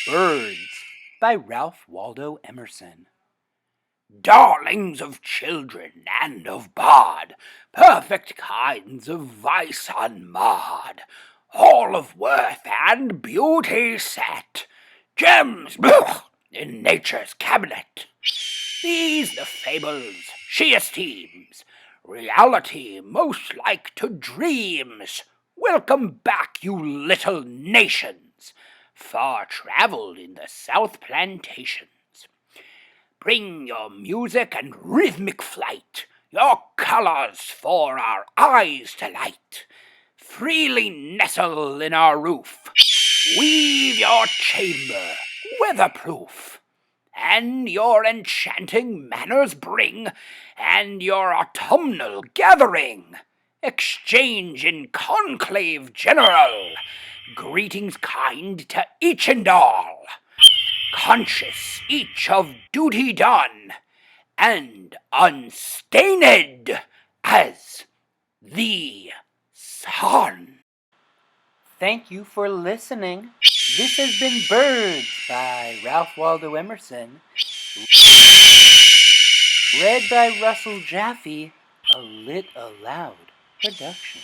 Birds by Ralph Waldo Emerson. Darlings of children and of bard, perfect kinds of vice unmarred, all of worth and beauty set, gems in nature's cabinet. These the fables she esteems, reality most like to dreams. Welcome back, you little nations, far travelled in the South Plantations. Bring your music and rhythmic flight, your colours for our eyes to light. Freely nestle in our roof, weave your chamber weatherproof, and your enchanting manners bring, and your autumnal gathering. Exchange in conclave general, greetings kind to each and all, conscious each of duty done, and unstained as the sun. Thank you for listening. This has been Birds by Ralph Waldo Emerson, read by Russell Jaffe, a Lit Aloud production.